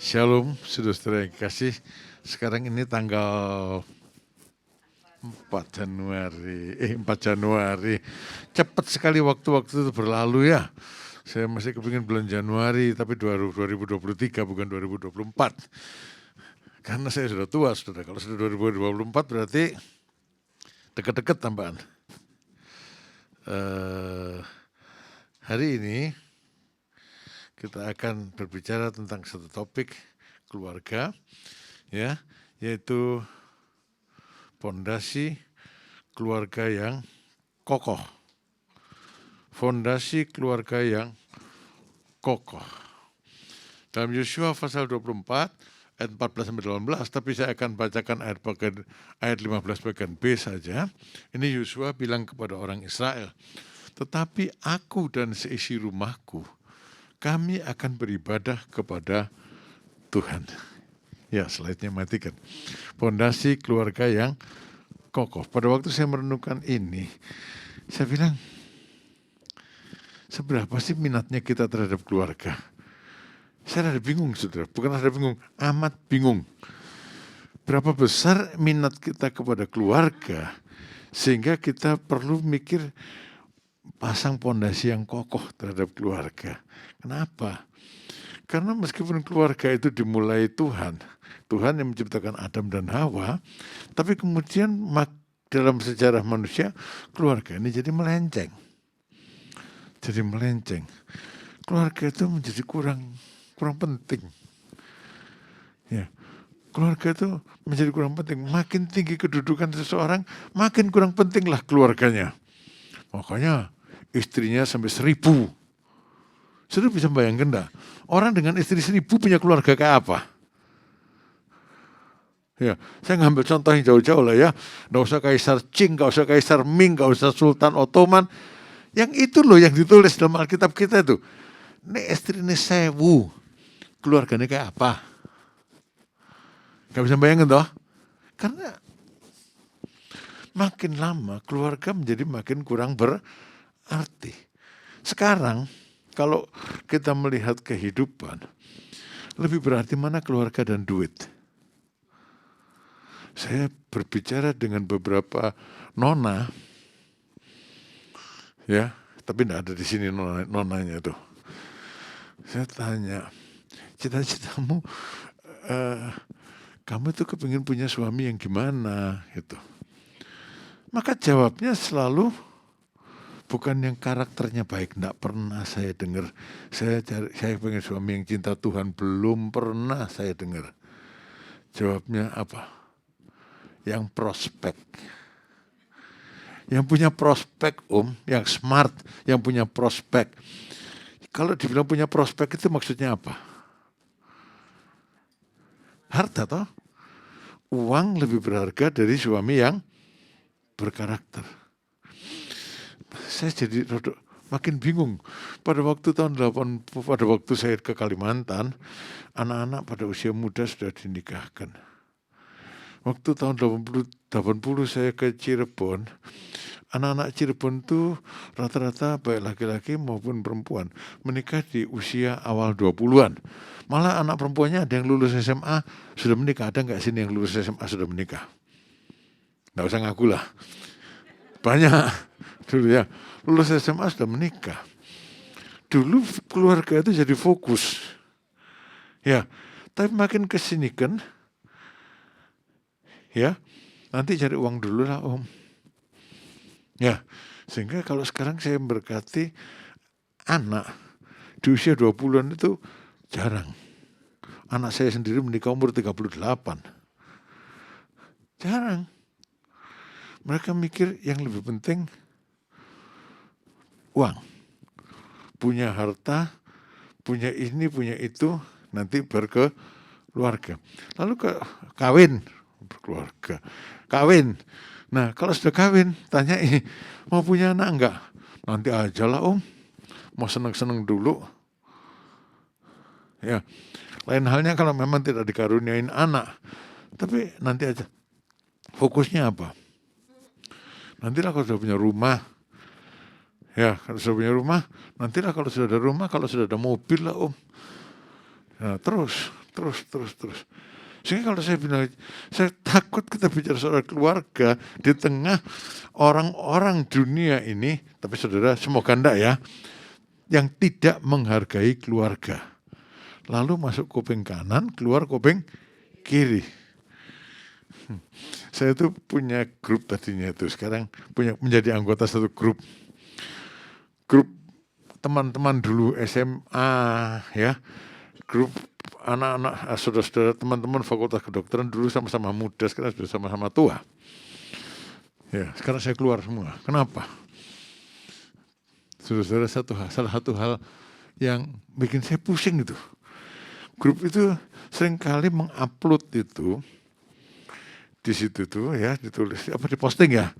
Shalom, saudara yang kasih. Sekarang ini tanggal 4 Januari. Cepat sekali waktu-waktu itu berlalu ya. Saya masih kepingin bulan Januari, tapi 2023 bukan 2024. Karena saya sudah tua, saudara. Kalau sudah 2024 berarti dekat-dekat tambahan. Hari ini kita akan berbicara tentang satu topik keluarga, ya, yaitu fondasi keluarga yang kokoh. Fondasi keluarga yang kokoh. Dalam Yosua pasal 24 ayat 14-18, tapi saya akan bacakan ayat 15 bagian B saja. Ini Yosua bilang kepada orang Israel, tetapi aku dan seisi rumahku, kami akan beribadah kepada Tuhan. Ya, slide-nya matikan. Fondasi keluarga yang kokoh. Pada waktu saya merenungkan ini, saya bilang, seberapa sih minatnya kita terhadap keluarga? Saya ada bingung, saudara. Bukan ada bingung, amat bingung. Berapa besar minat kita kepada keluarga, sehingga kita perlu mikir pasang fondasi yang kokoh terhadap keluarga. Kenapa? Karena meskipun keluarga itu dimulai Tuhan yang menciptakan Adam dan Hawa, tapi kemudian dalam sejarah manusia, keluarga ini jadi melenceng. Keluarga itu menjadi kurang penting. Ya. Keluarga itu menjadi kurang penting. Makin tinggi kedudukan seseorang, makin kurang pentinglah keluarganya. Makanya istrinya sampai 1000. Sudah bisa bayangkan dah, orang dengan istri 1000 punya keluarga kayak apa? Ya, saya ngambil contoh yang jauh-jauh lah ya. Nggak usah Kaisar Qing, nggak usah Kaisar Ming, nggak usah Sultan Ottoman. Yang itu loh yang ditulis dalam Alkitab kita itu. Ini istri ini 1000, keluarganya kayak apa? Nggak bisa bayangkan toh? Karena makin lama keluarga menjadi makin kurang berarti. Sekarang kalau kita melihat kehidupan, lebih berarti mana keluarga dan duit. Saya berbicara dengan beberapa nona, ya, tapi tidak ada di sini nonanya tuh. Saya tanya, cita-citamu, kamu tuh kepingin punya suami yang gimana, gitu. Maka jawabnya selalu bukan yang karakternya baik, tidak pernah saya dengar. Saya pengen suami yang cinta Tuhan, belum pernah saya dengar. Jawabnya apa? Yang prospek. Yang punya prospek, yang smart, yang punya prospek. Kalau dibilang punya prospek itu maksudnya apa? Harta toh? Uang lebih berharga dari suami yang berkarakter. Saya jadi makin bingung. Pada waktu pada waktu saya ke Kalimantan, anak-anak pada usia muda sudah dinikahkan. Waktu tahun 80 saya ke Cirebon, anak-anak Cirebon itu rata-rata baik laki-laki maupun perempuan menikah di usia awal 20-an. Malah anak perempuannya ada yang lulus SMA sudah menikah. Ada nggak sini yang lulus SMA sudah menikah? Nggak usah ngaku lah. Banyak dulu ya, lulus SMA sudah menikah. Dulu keluarga itu jadi fokus. Ya, tapi makin kesini kan, ya, nanti cari uang dulu lah Ya, sehingga kalau sekarang saya berkati anak di usia 20-an itu jarang. Anak saya sendiri menikah umur 38. Jarang. Mereka mikir yang lebih penting uang. Punya harta, punya ini, punya itu, nanti berkeluarga. Lalu kawin, berkeluarga. Kawin. Nah, kalau sudah kawin, tanya mau punya anak enggak? Nanti aja lah mau seneng-seneng dulu. Ya, lain halnya kalau memang tidak dikaruniain anak. Tapi nanti aja. Fokusnya apa? Nantilah kalau sudah punya rumah. Ya, kalau sudah punya rumah, nantilah kalau sudah ada rumah, kalau sudah ada mobil lah Nah, terus Terus. Sehingga kalau saya bilang, saya takut kita bicara soal keluarga di tengah orang-orang dunia ini, tapi saudara semoga enggak ya, yang tidak menghargai keluarga. Lalu masuk kuping kanan, keluar kuping kiri. Saya tuh punya grup tadinya itu, sekarang menjadi anggota satu grup teman-teman dulu SMA ya, grup anak-anak saudara-saudara teman-teman fakultas kedokteran dulu sama-sama muda, sekarang sudah sama-sama tua. Ya, sekarang saya keluar semua. Kenapa? Saudara-saudara, salah satu hal yang bikin saya pusing itu. Grup itu seringkali mengupload itu di situ tuh ya, ditulis diposting ya.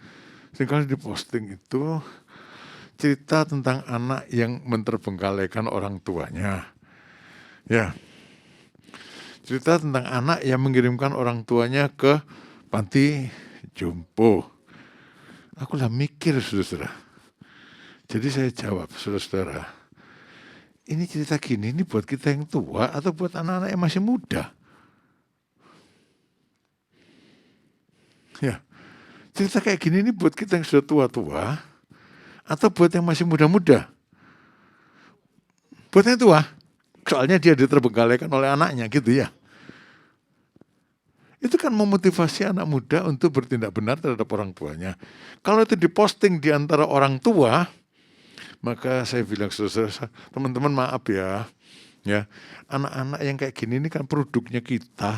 Seringkali diposting itu cerita tentang anak yang menterbengkalaikan orang tuanya. Ya. Cerita tentang anak yang mengirimkan orang tuanya ke panti jompo. Aku lah mikir, saudara. Jadi saya jawab, saudara, ini cerita gini, ini buat kita yang tua atau buat anak-anak yang masih muda? Ya, cerita kayak gini ini buat kita yang sudah tua-tua atau buat yang masih muda-muda? Buat yang tua, soalnya dia diterbengkalaikan oleh anaknya gitu ya. Itu kan memotivasi anak muda untuk bertindak benar terhadap orang tuanya. Kalau itu diposting di antara orang tua, maka saya bilang, saudara, teman-teman maaf ya, anak-anak yang kayak gini ini kan produknya kita.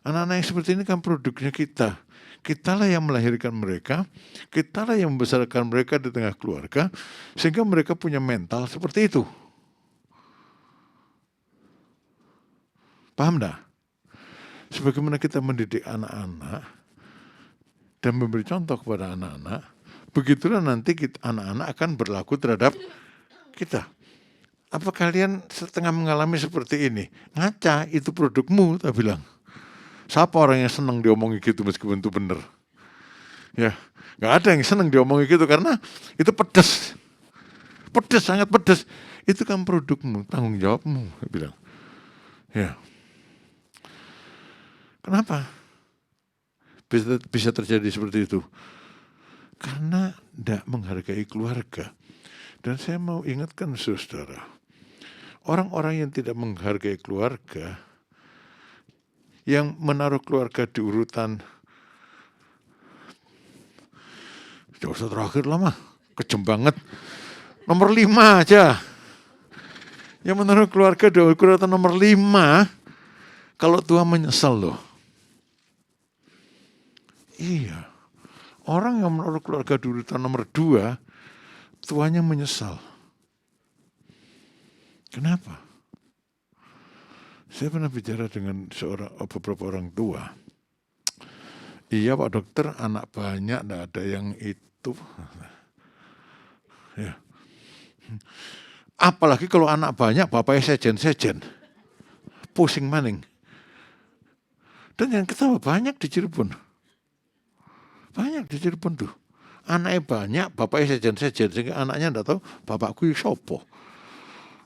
Anak-anak yang seperti ini kan produknya kita. Kitalah yang melahirkan mereka, kitalah yang membesarkan mereka di tengah keluarga, sehingga mereka punya mental seperti itu. Paham dah? Sebagaimana kita mendidik anak-anak dan memberi contoh kepada anak-anak, begitulah nanti anak-anak akan berlaku terhadap kita. Apa kalian setengah mengalami seperti ini? Ngaca, itu produkmu, tak bilang. Siapa orang yang senang diomongi gitu meskipun itu benar? Ya, nggak ada yang senang diomongi gitu karena itu pedas. Pedas, sangat pedas. Itu kan produkmu, tanggung jawabmu, tak bilang. Ya. Kenapa bisa terjadi seperti itu? Karena tidak menghargai keluarga. Dan saya mau ingatkan saudara, orang-orang yang tidak menghargai keluarga, yang menaruh keluarga di urutan jauh terakhir lah mah, kejem banget, nomor 5 aja. Yang menaruh keluarga di urutan nomor 5, kalau Tuhan menyesal loh. Iya, orang yang menaruh keluarga di urutan nomor 2, tuanya menyesal. Kenapa? Saya pernah bicara dengan beberapa orang tua. Iya Pak Dokter, anak banyak, tidak ada yang itu. Ya. Apalagi kalau anak banyak, bapaknya sejen. Pusing maning. Dan yang ketawa banyak di Cirebon. Banyak di Cirebon tuh. Anaknya banyak, bapaknya sejen. Sehingga anaknya tidak tahu, bapakku sopo.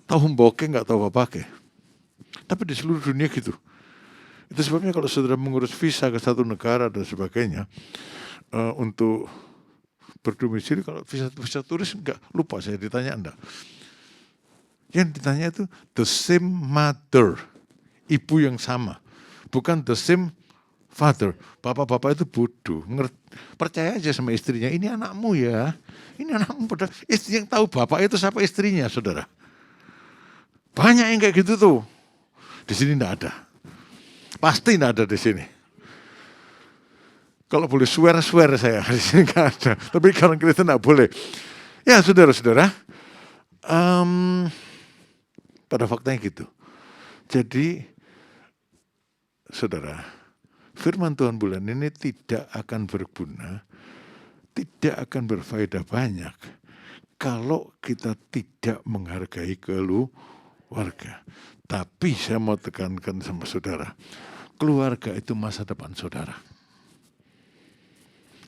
Tahu mboknya nggak tahu bapaknya. Tapi di seluruh dunia gitu. Itu sebabnya kalau saudara mengurus visa ke satu negara dan sebagainya, untuk berdomisili, kalau visa turis enggak, lupa saya ditanya Anda. Yang ditanya itu the same mother, ibu yang sama. Bukan the same father. Bapak-bapak itu bodoh. Percaya aja sama istrinya, ini anakmu ya. Ini anakmu. Padahal istri yang tahu bapak itu siapa istrinya, saudara. Banyak yang kayak gitu tuh. Di sini enggak ada. Pasti enggak ada di sini. Kalau boleh swear saya, di sini enggak ada. Tapi kalau Kristen enggak boleh. Ya saudara-saudara, pada faktanya gitu. Jadi, saudara, firman Tuhan bulan ini tidak akan berguna, tidak akan berfaedah banyak kalau kita tidak menghargai keluarga. Tapi saya mau tekankan sama saudara, keluarga itu masa depan saudara.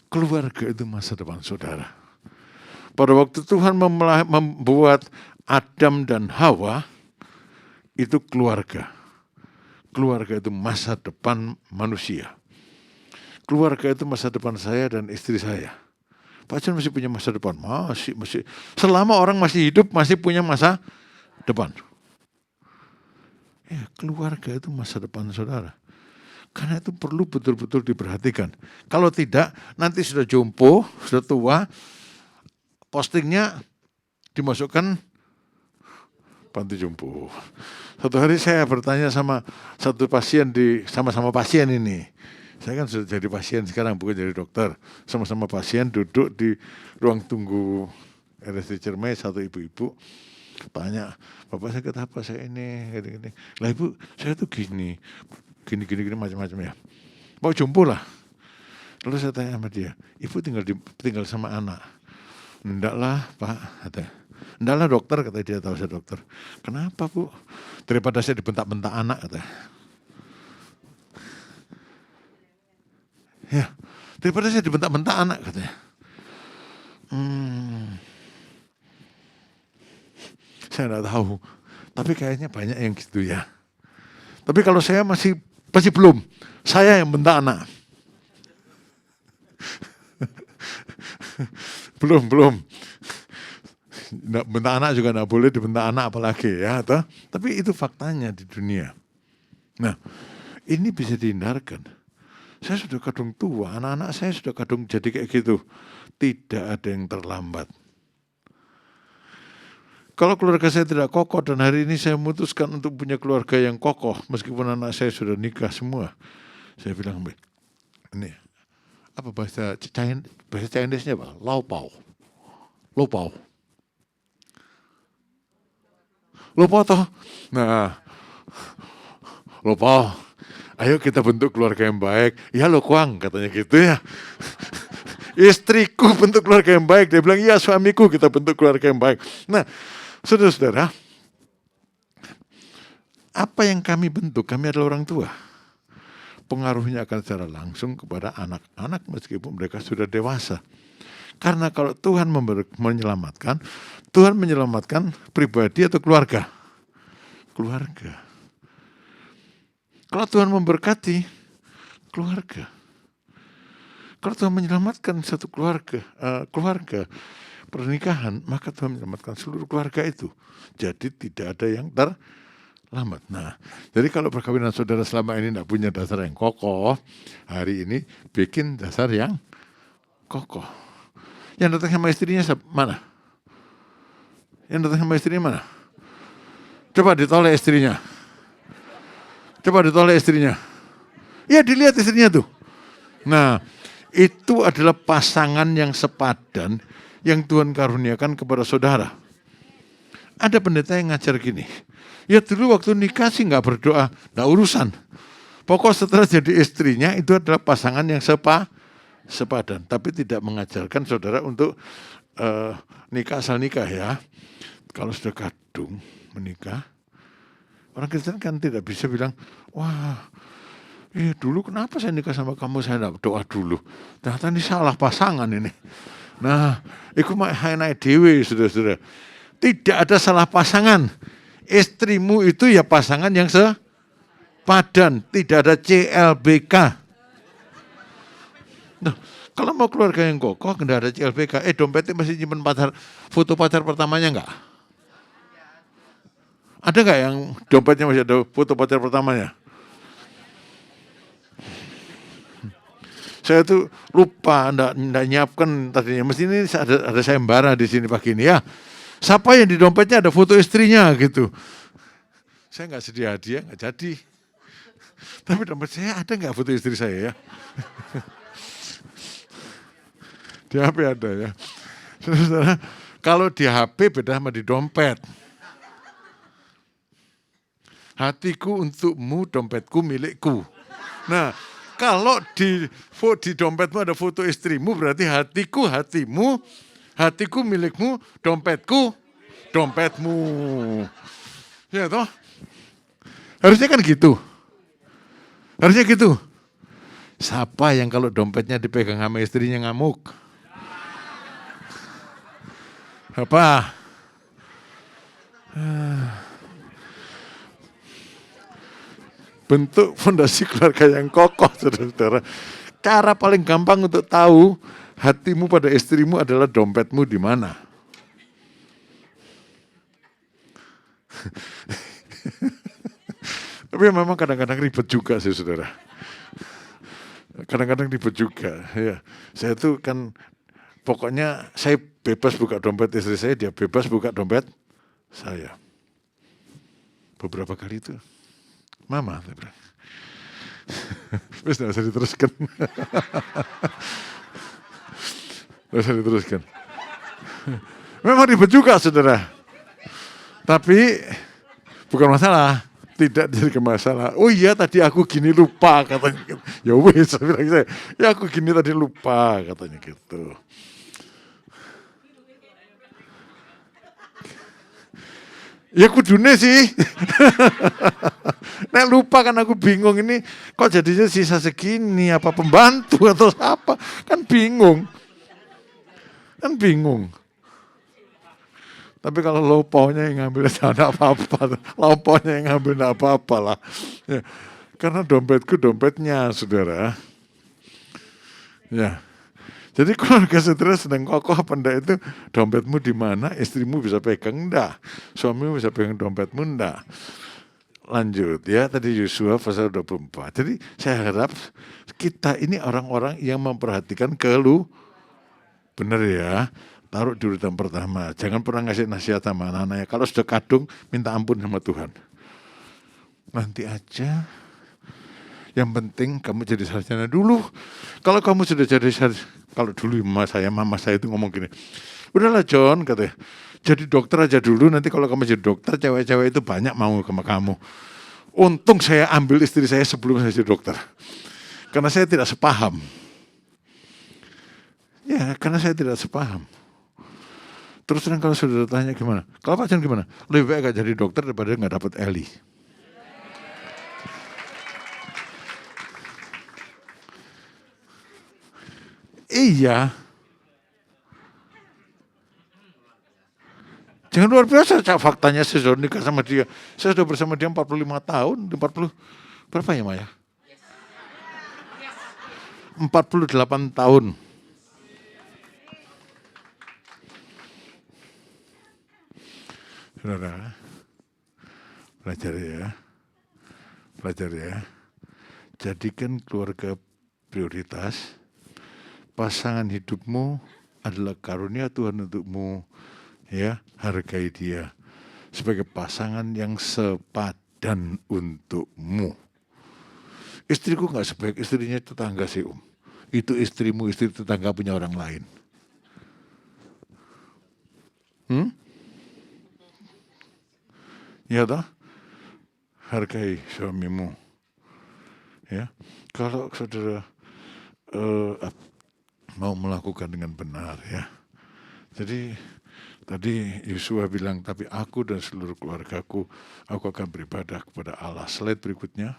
Keluarga itu masa depan saudara. Pada waktu Tuhan membuat Adam dan Hawa, itu keluarga. Keluarga itu masa depan manusia. Keluarga itu masa depan saya dan istri saya. Pak John masih punya masa depan, masih. Selama orang masih hidup, masih punya masa depan. Ya, keluarga itu masa depan saudara. Karena itu perlu betul-betul diperhatikan. Kalau tidak, nanti sudah jompo, sudah tua, postingnya dimasukkan panti jompo. Satu hari saya bertanya sama satu pasien sama-sama pasien ini. Saya kan sudah jadi pasien sekarang, bukan jadi dokter. Sama-sama pasien duduk di ruang tunggu RSUD Ciremai, satu ibu-ibu. Tanya, Bapak sakit apa? Saya ini, gini-gini. Lah Ibu, saya tuh gini macam-macam ya. Mau jumpa lah. Lalu saya tanya sama dia, Ibu tinggal sama anak. Enggak lah Pak, kata. Enggak lah dokter, kata dia, tahu saya dokter. Kenapa Bu? Daripada saya dibentak-bentak anak, kata. Ya, daripada saya dibentak-bentak anak, katanya. Saya enggak tahu, tapi kayaknya banyak yang gitu ya. Tapi kalau saya masih belum, saya yang bentak anak. belum. Bentak anak juga enggak boleh, dibentak anak apalagi ya. Tapi itu faktanya di dunia. Nah, ini bisa dihindarkan. Saya sudah kadung tua, anak-anak saya sudah kadung jadi kayak gitu. Tidak ada yang terlambat. Kalau keluarga saya tidak kokoh dan hari ini saya memutuskan untuk punya keluarga yang kokoh, meskipun anak saya sudah nikah semua. Saya bilang, ini apa bahasa Chinese-nya apa? Laopao. Toh. Nah, Laopao. Ayo kita bentuk keluarga yang baik. Ya lo Kuang, katanya gitu ya. Istriku bentuk keluarga yang baik. Dia bilang, iya suamiku kita bentuk keluarga yang baik. Nah, saudara-saudara, apa yang kami bentuk, kami adalah orang tua. Pengaruhnya akan secara langsung kepada anak-anak meskipun mereka sudah dewasa. Karena kalau Tuhan menyelamatkan, Tuhan menyelamatkan pribadi atau keluarga. Keluarga. Kalau Tuhan memberkati, keluarga. Kalau Tuhan menyelamatkan satu keluarga, pernikahan, maka Tuhan menyelamatkan seluruh keluarga itu. Jadi tidak ada yang terlambat. Nah, jadi kalau perkawinan saudara selama ini tidak punya dasar yang kokoh, hari ini bikin dasar yang kokoh. Yang datang sama istrinya mana? Yang datang sama istrinya mana? Coba ditolak istrinya. Ya dilihat istrinya tuh. Nah, itu adalah pasangan yang sepadan yang Tuhan karuniakan kepada saudara. Ada pendeta yang ngajar gini. Ya dulu waktu nikah sih gak berdoa, gak urusan. Pokok setelah jadi istrinya itu adalah pasangan yang sepadan. Tapi tidak mengajarkan saudara untuk nikah asal nikah ya. Kalau sudah kadung menikah, orang Kristen kan tidak bisa bilang, wah, dulu kenapa saya nikah sama kamu, saya tidak doa dulu. Ternyata ini salah pasangan ini. Nah, itu enak dewe, saudara-saudara. Tidak ada salah pasangan. Istrimu itu ya pasangan yang sepadan. Tidak ada CLBK. Nah, kalau mau keluarga yang kokoh, tidak ada CLBK. Dompetnya masih nyimpen foto pacar pertamanya enggak? Ada nggak yang dompetnya masih ada foto pacar pertamanya? Saya tuh lupa, enggak nyiapkan tadinya. Mesti ini ada sayembara di sini pagi ini ya. Siapa yang di dompetnya ada foto istrinya gitu. Saya nggak sedia hadiah, nggak jadi. Tapi dompet saya ada nggak foto istri saya ya? Di HP ada ya. Saudara, kalau di HP beda sama di dompet. Hatiku untukmu, dompetku milikku. Nah, kalau di dompetmu ada foto istrimu, berarti hatiku hatimu, hatiku milikmu, dompetku dompetmu. Ya toh? Harusnya kan gitu. Harusnya gitu. Siapa yang kalau dompetnya dipegang sama istrinya ngamuk? Apa? bentuk fondasi keluarga yang kokoh, saudara-saudara. Cara paling gampang untuk tahu hatimu pada istrimu adalah dompetmu di mana. Tapi memang kadang-kadang ribet juga sih, saudara. Kadang-kadang ribet juga. Ya, saya tuh kan pokoknya saya bebas buka dompet istri saya, dia bebas buka dompet saya. Beberapa kali itu, Mama, wis nggak usah diteruskan. Nggak usah diteruskan. Memang ribet juga, saudara. Tapi bukan masalah. Tidak jadi masalah. Oh iya tadi aku gini lupa katanya. Ya wes, saya bilang saya, ya aku gini tadi lupa katanya gitu. Ya kudune sih. Nek lupa kan aku bingung ini kok jadinya sisa segini, apa pembantu atau apa. Kan bingung. Kan bingung. Tapi kalau loponya yang ngambil jangan apa-apa. Loponya yang ngambil enggak apa-apa lah. Ya. Karena dompetku dompetnya, saudara. Ya. Jadi keluarga saudara sedang kokoh apa enggak itu dompetmu di mana, istrimu bisa pegang enggak, suamimu bisa pegang dompetmu enggak. Lanjut ya, tadi Yosua pasal 24. Jadi saya harap kita ini orang-orang yang memperhatikan benar ya, taruh di urutan pertama. Jangan pernah ngasih nasihat sama anak-anaknya. Kalau sudah kadung, minta ampun sama Tuhan. Nanti aja. Yang penting kamu jadi sarjana dulu. Kalau kamu sudah jadi sarjana, kalau dulu mama saya itu ngomong gini, udahlah John, katanya, jadi dokter aja dulu, nanti kalau kamu jadi dokter, cewek-cewek itu banyak mau sama kamu. Untung saya ambil istri saya sebelum saya jadi dokter. Karena saya tidak sepaham. Ya, karena saya tidak sepaham. Terus terang kalau sudah tanya gimana? Kalau Pak John gimana? Lebih baik gak jadi dokter daripada gak dapat Eli. Iya. Jangan luar biasa, faktanya saya sudah nikah sama dia. Saya sudah bersama dia 45 tahun, 40, berapa ya Maya? 48 tahun. Saudara, belajar ya. Jadikan keluarga prioritas. Pasangan hidupmu adalah karunia Tuhan untukmu, ya, hargai dia sebagai pasangan yang sepadan untukmu. Istriku nggak sebaik istrinya tetangga sih itu istrimu, istri tetangga punya orang lain. Ya toh, hargai suamimu, ya. Kalau saudara mau melakukan dengan benar ya. Jadi tadi Yosua bilang, tapi aku dan seluruh keluargaku, aku akan beribadah kepada Allah. Slide berikutnya.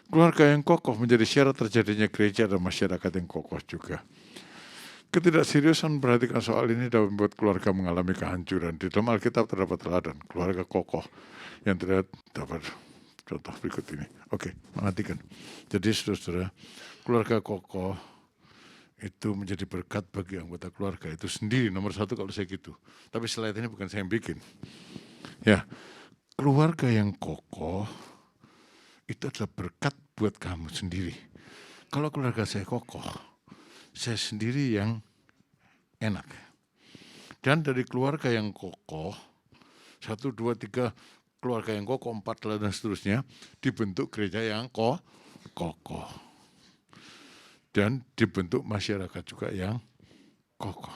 Keluarga yang kokoh menjadi syarat terjadinya gereja dan masyarakat yang kokoh juga. Ketidakseriusan memperhatikan soal ini dapat membuat keluarga mengalami kehancuran. Di dalam Alkitab terdapat teladan keluarga kokoh yang terdapat contoh berikut ini. Oke, mengatakan. Jadi saudara, keluarga kokoh itu menjadi berkat bagi anggota keluarga itu sendiri, nomor satu kalau saya gitu. Tapi slide ini bukan saya yang bikin. Ya, keluarga yang kokoh itu adalah berkat buat kamu sendiri. Kalau keluarga saya kokoh, saya sendiri yang enak. Dan dari keluarga yang kokoh, 1, 2, 3, keluarga yang kokoh, 4 dan seterusnya, dibentuk gereja yang kokoh. Dan dibentuk masyarakat juga yang kokoh.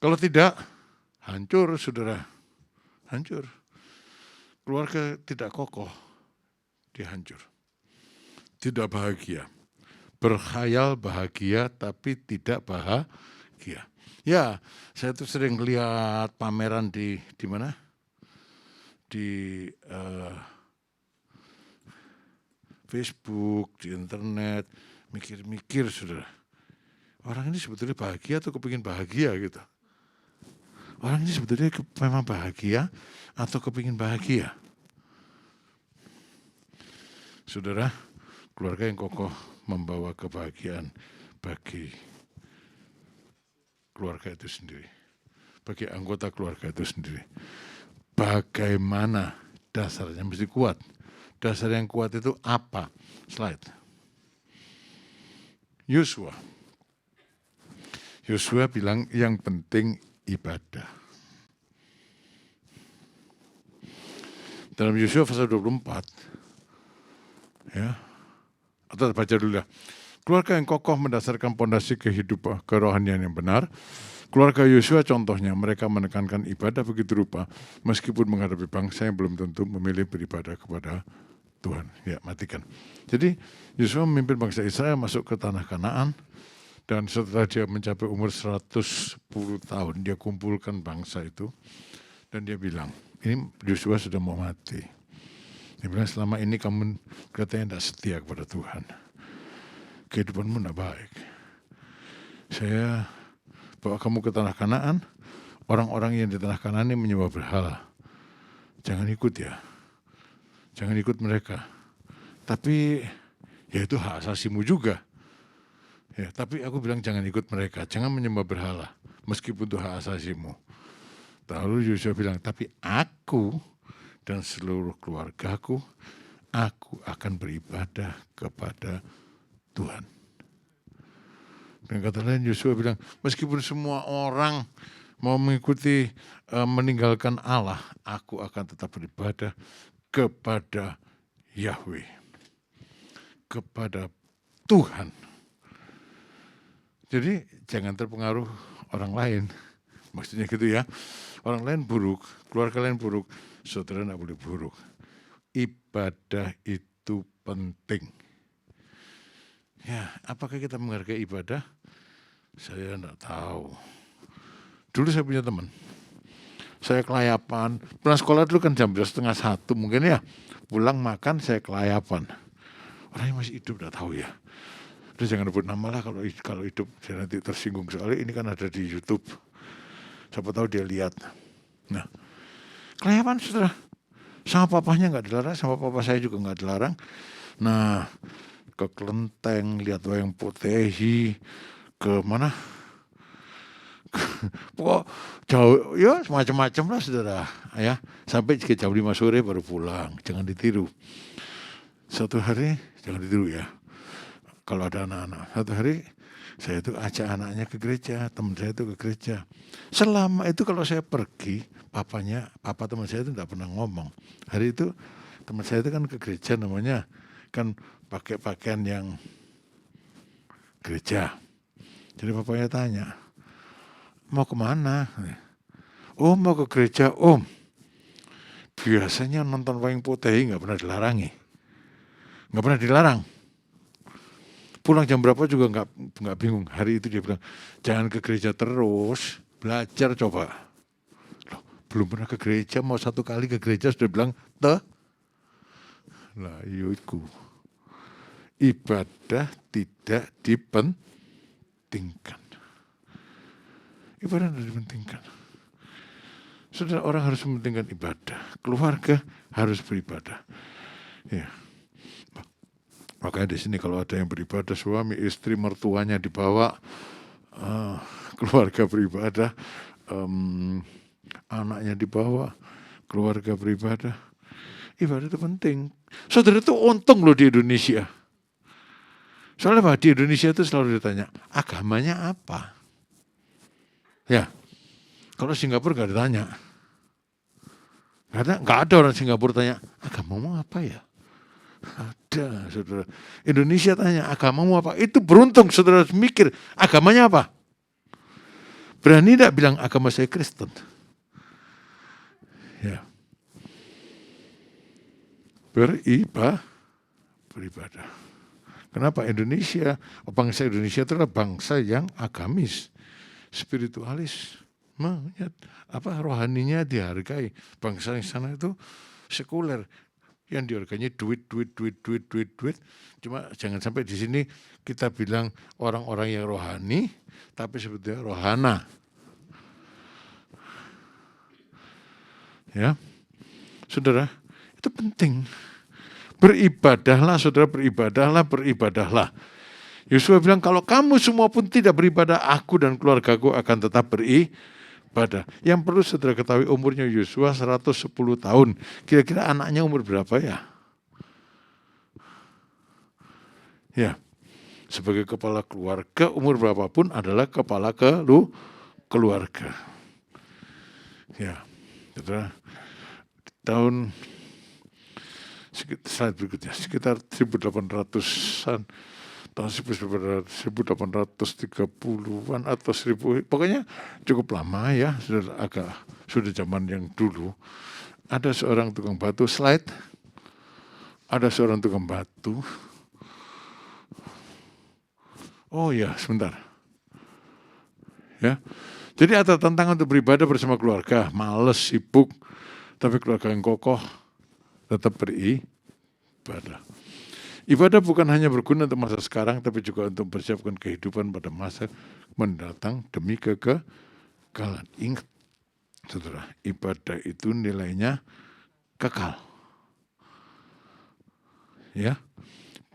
Kalau tidak, hancur saudara, hancur. Keluarga tidak kokoh, dia hancur. Tidak bahagia. Berkhayal bahagia tapi tidak bahagia. Ya, saya tuh sering lihat pameran di mana? Di Facebook, di internet, mikir-mikir saudara. Orang ini sebetulnya bahagia atau kepingin bahagia gitu. Orang ini sebetulnya memang bahagia atau kepingin bahagia? Saudara, keluarga yang kokoh membawa kebahagiaan bagi keluarga itu sendiri, bagi anggota keluarga itu sendiri. Bagaimana dasarnya mesti kuat? Dasar yang kuat itu apa? Slide. Yosua bilang yang penting ibadah. Dalam Yosua pasal 24, ya, atau baca dulu ya. Keluarga yang kokoh mendasarkan pondasi kehidupan kerohanian yang benar. Keluarga Yosua contohnya, mereka menekankan ibadah begitu rupa, meskipun menghadapi bangsa yang belum tentu memilih beribadah kepada Tuhan. Ya, matikan. Jadi Yosua memimpin bangsa Israel masuk ke tanah Kanaan, dan setelah dia mencapai umur 110 tahun, dia kumpulkan bangsa itu, dan dia bilang, ini Yosua sudah mau mati. Dia bilang, selama ini kamu katanya tidak setia kepada Tuhan. Kehidupanmu tidak baik. Saya bawa kamu ke tanah Kanaan, orang-orang yang di tanah Kanaan ini menyembah berhala. Jangan ikut ya. Jangan ikut mereka. Tapi ya itu hak asasimu juga. Ya, tapi aku bilang jangan ikut mereka, jangan menyembah berhala, meskipun itu hak asasimu. Lalu Yosua bilang, tapi aku dan seluruh keluargaku, aku akan beribadah kepada Tuhan. Dan kata lain Yosua bilang, meskipun semua orang mau mengikuti meninggalkan Allah, aku akan tetap beribadah kepada Yahweh, kepada Tuhan. Jadi jangan terpengaruh orang lain. Maksudnya gitu ya. Orang lain buruk, keluarga lain buruk, saudara tidak boleh buruk. Ibadah itu penting. Ya, apakah kita menghargai ibadah? Saya tidak tahu. Dulu saya punya teman. Saya kelayapan. Pulang sekolah dulu kan jam 12:30 mungkin ya. Pulang makan saya kelayapan. Orang yang masih hidup tidak tahu ya. Terus jangan sebut nama lah kalau hidup, saya nanti tersinggung. Soalnya ini kan ada di YouTube. Siapa tahu dia lihat. Nah, kelayapan saudara. Sama papahnya nggak dilarang, sama papa saya juga nggak dilarang. Nah, ke kelenteng, lihat wayang potehi, ke mana? Pokok jauh, ya macam-macam lah saudara. Ya, sampai jam 5 sore baru pulang. Jangan ditiru. Satu hari, jangan ditiru ya. Kalau ada anak-anak, satu hari saya itu ajak anaknya ke gereja, teman saya itu ke gereja. Selama itu kalau saya pergi, papa teman saya itu tidak pernah ngomong. Hari itu teman saya itu kan ke gereja namanya, kan pakai pakaian yang gereja. Jadi papanya tanya, mau kemana? Oh mau ke gereja om. Biasanya nonton wayang potehi nggak pernah dilarangi, nggak pernah dilarang. Pulang jam berapa juga nggak bingung. Hari itu dia bilang, jangan ke gereja terus, belajar coba. Loh, belum pernah ke gereja, mau satu kali ke gereja sudah bilang, Lah itu ibadah tidak dipentingkan. Ibadah tidak dipentingkan. Saudara, orang harus mementingkan ibadah. Keluarga harus beribadah. Ya. Makanya di sini kalau ada yang beribadah, suami, istri, mertuanya dibawa, keluarga beribadah, anaknya dibawa, keluarga beribadah. Ibadah itu penting. Saudara itu untung loh di Indonesia. Soalnya di Indonesia itu selalu ditanya, agamanya apa? Ya, kalau Singapura nggak ditanya. Karena nggak ada orang Singapura tanya, agamamu apa ya? Ada, saudara. Indonesia tanya, agamamu apa? Itu beruntung, saudara mikir, agamanya apa? Berani tidak bilang, agama saya Kristen? Ya. Beribadah. Kenapa Indonesia, bangsa Indonesia itu adalah bangsa yang agamis, spiritualis, rohaninya dihargai. Bangsa yang sana itu sekuler. Yang dihargainya duit. Cuma jangan sampai di sini kita bilang orang-orang yang rohani, tapi sebetulnya rohana. Ya, saudara, itu penting. Beribadahlah, saudara, beribadahlah. Yosua bilang, kalau kamu semua pun tidak beribadah, aku dan keluargaku akan tetap beribadah. Yang perlu saudara ketahui, umurnya Yosua 110 tahun. Kira-kira anaknya umur berapa ya? Ya, sebagai kepala keluarga, umur berapapun adalah kepala keluarga. Ya, saudara, tahun slide berikutnya, sekitar 1800-an, tahun 1830-an atau 1000, pokoknya cukup lama ya, sudah zaman yang dulu. Ada seorang tukang batu, slide, ada seorang tukang batu. Oh ya, sebentar. Ya, jadi ada tantangan untuk beribadah bersama keluarga, males, sibuk, tapi keluarga yang kokoh tetap beribadah. Ibadah bukan hanya berguna untuk masa sekarang, tapi juga untuk mempersiapkan kehidupan pada masa mendatang demi kekekalan. Ingat, saudara, ibadah itu nilainya kekal. Ya,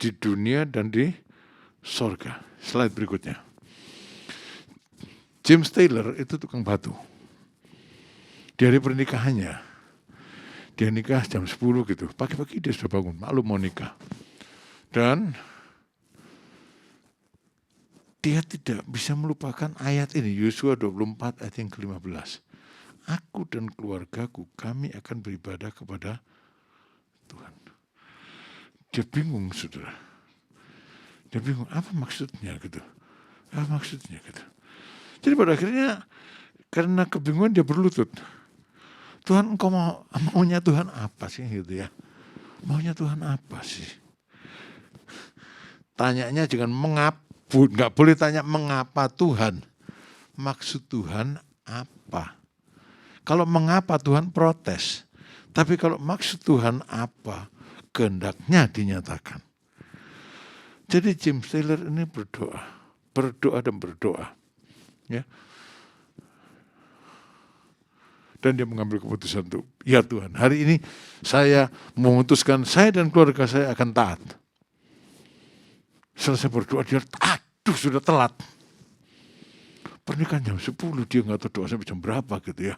di dunia dan di sorga. Slide berikutnya. James Taylor itu tukang batu. Di hari pernikahannya, dia nikah jam 10 gitu. Pagi-pagi dia sudah bangun, maklum mau nikah. Dan dia tidak bisa melupakan ayat ini, Yosua 24 ayat yang ke-15. Aku dan keluargaku, kami akan beribadah kepada Tuhan. Dia bingung, saudara. Dia bingung, apa maksudnya gitu. Apa maksudnya gitu. Jadi pada akhirnya, karena kebingungan dia berlutut. Tuhan, engkau maunya Tuhan apa sih gitu ya. Maunya Tuhan apa sih? Tanyanya jangan mengapa, nggak boleh tanya mengapa Tuhan. Maksud Tuhan apa? Kalau mengapa Tuhan protes. Tapi kalau maksud Tuhan apa, kehendaknya dinyatakan. Jadi James Taylor ini berdoa dan berdoa. Ya. Dan dia mengambil keputusan untuk, ya Tuhan, hari ini saya memutuskan saya dan keluarga saya akan taat. Selesai berdoa, dia aduh sudah telat. Pernikahan jam 10, dia nggak tahu doa sampai jam berapa gitu ya.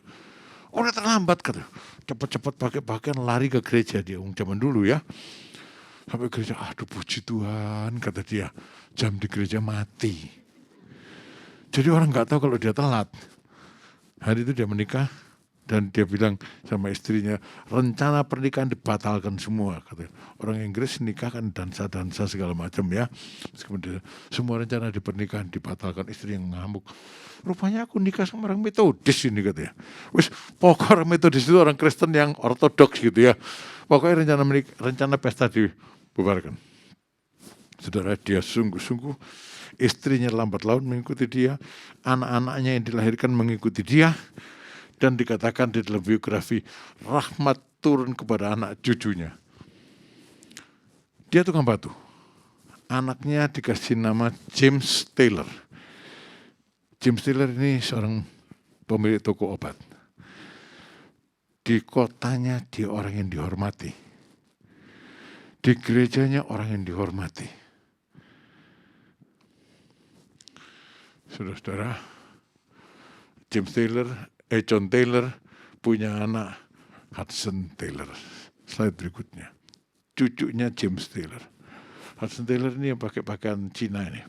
Udah terlambat kata. Cepat-cepat pakai pakaian lari ke gereja dia, zaman dulu ya. Sampai gereja, aduh puji Tuhan kata dia, jam di gereja mati. Jadi orang nggak tahu kalau dia telat. Hari itu dia menikah dan dia bilang sama istrinya, rencana pernikahan dibatalkan semua. Kata orang Inggris nikah kan dansa-dansa segala macam ya. Terus kemudian semua rencana di pernikahan dibatalkan, istri yang ngamuk. Rupanya aku nikah sama orang Metodis ini katanya. Wis pokok orang Metodis itu orang Kristen yang ortodoks gitu ya. Pokoknya rencana pesta dibubarkan. Saudara, dia sungguh-sungguh, istrinya lambat laun mengikuti dia, anak-anaknya yang dilahirkan mengikuti dia. Dan dikatakan di dalam biografi, rahmat turun kepada anak cucunya. Dia tukang batu. Anaknya dikasih nama James Taylor. James Taylor ini seorang pemilik toko obat. Di kotanya dia orang yang dihormati. Di gerejanya orang yang dihormati. Saudara-saudara, John Taylor punya anak Hudson Taylor. Slide berikutnya. Cucunya James Taylor. Hudson Taylor ini yang pakai pakaian Cina ini.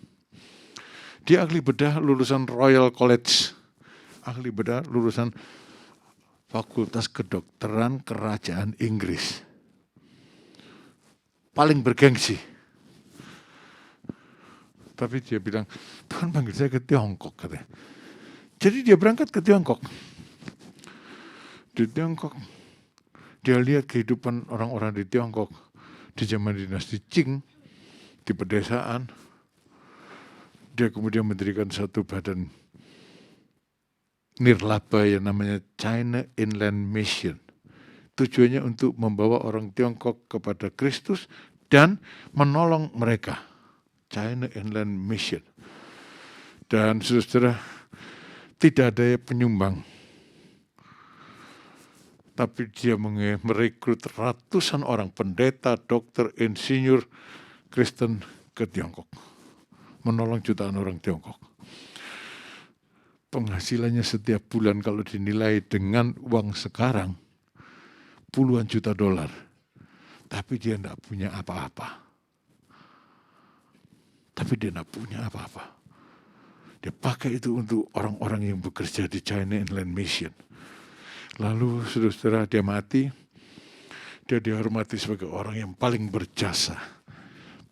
Dia ahli bedah lulusan Royal College. Ahli bedah lulusan Fakultas Kedokteran Kerajaan Inggris. Paling bergengsi. Tapi dia bilang, Tuhan panggil saya ke Tiongkok katanya. Jadi dia berangkat ke Tiongkok. Di Tiongkok, dia lihat kehidupan orang-orang di Tiongkok di zaman dinasti Qing, di pedesaan. Dia kemudian mendirikan satu badan nirlaba yang namanya China Inland Mission. Tujuannya untuk membawa orang Tiongkok kepada Kristus dan menolong mereka. China Inland Mission. Dan saudara, tidak ada penyumbang. Tapi dia merekrut ratusan orang, pendeta, dokter, insinyur, Kristen ke Tiongkok. Menolong jutaan orang Tiongkok. Penghasilannya setiap bulan kalau dinilai dengan uang sekarang, puluhan juta dolar. Tapi dia tidak punya apa-apa. Dia pakai itu untuk orang-orang yang bekerja di China Inland Mission. Lalu saudara-saudara dia mati, dia dihormati sebagai orang yang paling berjasa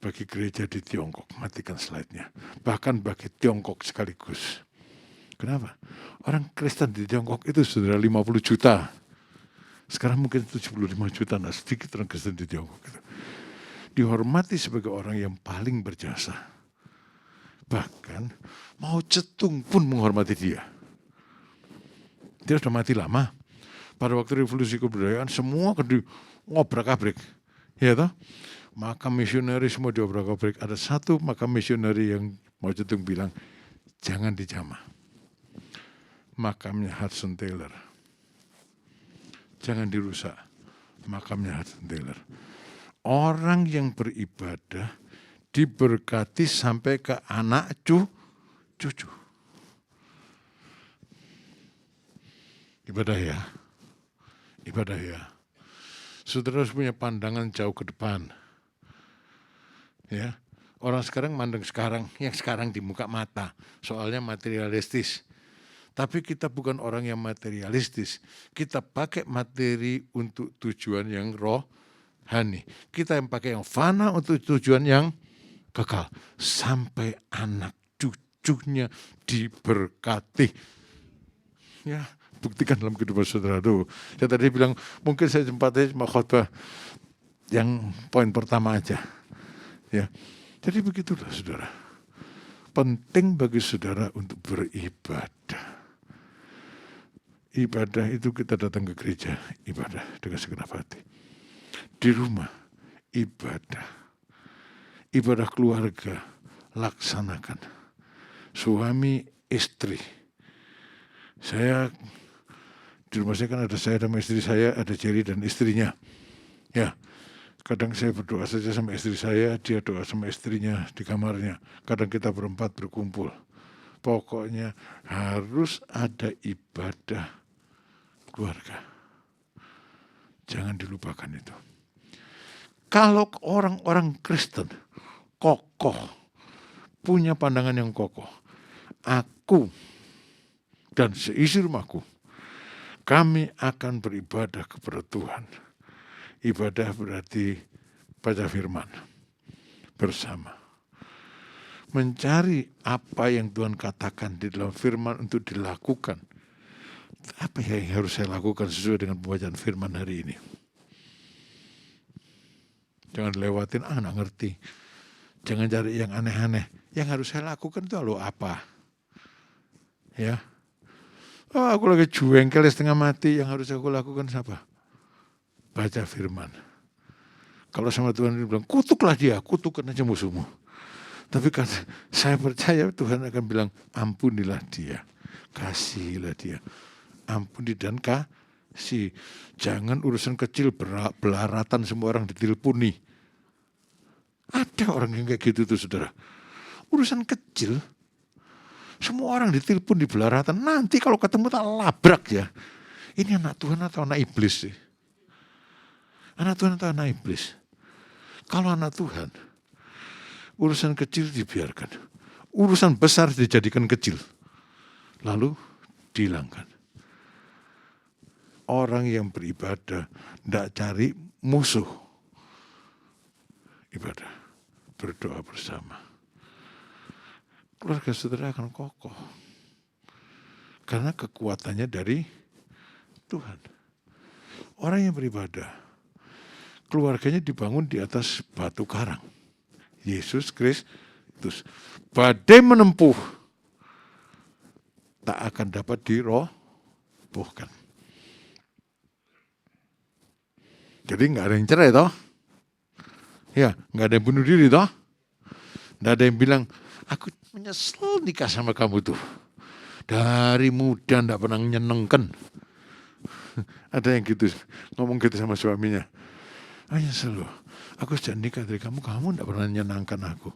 bagi gereja di Tiongkok. Matikan slide-nya. Bahkan bagi Tiongkok sekaligus. Kenapa? Orang Kristen di Tiongkok itu sudah 50 juta. Sekarang mungkin 75 juta, nah sedikit orang Kristen di Tiongkok. Dihormati sebagai orang yang paling berjasa. Bahkan Mao Zedong pun menghormati dia. Dia sudah mati lama. Pada waktu revolusi kebudayaan semua ngobrak-abrik. Ya toh? Makam misioneri semua diobrak-abrik. Ada satu makam misioneri yang Mao Zedong bilang, jangan dijamah. Makamnya Hudson Taylor. Jangan dirusak. Makamnya Hudson Taylor. Orang yang beribadah diberkati sampai ke anak cucu. Ibadah ya. Saudara harus punya pandangan jauh ke depan. Ya, orang sekarang mandang yang sekarang di muka mata, soalnya materialistis. Tapi kita bukan orang yang materialistis. Kita pakai materi untuk tujuan yang rohani. Kita yang pakai yang fana untuk tujuan yang kekal. Sampai anak cucunya diberkati. Ya, buktikan dalam kehidupan saudara itu. Saya tadi bilang, mungkin saya sempatnya cuma khotbah yang poin pertama aja. Ya, jadi begitulah saudara. Penting bagi saudara untuk beribadah. Ibadah itu kita datang ke gereja, ibadah dengan segenap hati. Di rumah, ibadah. Ibadah keluarga, laksanakan. Suami, istri. Di rumah saya kan ada saya sama istri saya, ada Jerry dan istrinya. Ya, kadang saya berdoa saja sama istri saya, dia doa sama istrinya di kamarnya. Kadang kita berempat berkumpul. Pokoknya harus ada ibadah keluarga. Jangan dilupakan itu. Kalau orang-orang Kristen kokoh, punya pandangan yang kokoh, aku dan seisi rumahku, kami akan beribadah kepada Tuhan. Ibadah berarti baca firman bersama. Mencari apa yang Tuhan katakan di dalam firman untuk dilakukan. Apa yang harus saya lakukan sesuai dengan pembacaan firman hari ini? Jangan lewatin, nggak ngerti. Jangan cari yang aneh-aneh. Yang harus saya lakukan itu apa? Ya. Aku lagi jengkel setengah mati, yang harus aku lakukan apa? Baca firman. Kalau sama Tuhan dia bilang, kutuklah dia, kutukan aja musuhmu. Tapi kan saya percaya Tuhan akan bilang, ampunilah dia, kasihilah dia. Ampuni dan kasih. Jangan urusan kecil belaratan semua orang diteleponi. Ada orang yang kayak gitu tuh saudara. Urusan kecil, semua orang ditelepon di belaratan. Nanti kalau ketemu tak labrak ya. Ini anak Tuhan atau anak iblis sih? Anak Tuhan atau anak iblis? Kalau anak Tuhan, urusan kecil dibiarkan. Urusan besar dijadikan kecil. Lalu dihilangkan. Orang yang beribadah tidak cari musuh. Ibadah, berdoa bersama. Keluarga saudara akan kokoh. Karena kekuatannya dari Tuhan. Orang yang beribadah, keluarganya dibangun di atas batu karang. Yesus Kristus. Badai menempuh, tak akan dapat dirobohkan. Jadi nggak ada yang cerai toh? Ya, nggak ada yang bunuh diri toh? Nggak ada yang bilang, aku menyesal nikah sama kamu tuh. Dari muda nggak pernah nyenengkan. Ada yang gitu, ngomong gitu sama suaminya. Nyesel loh, aku sejak nikah dari kamu enggak pernah menyenangkan aku.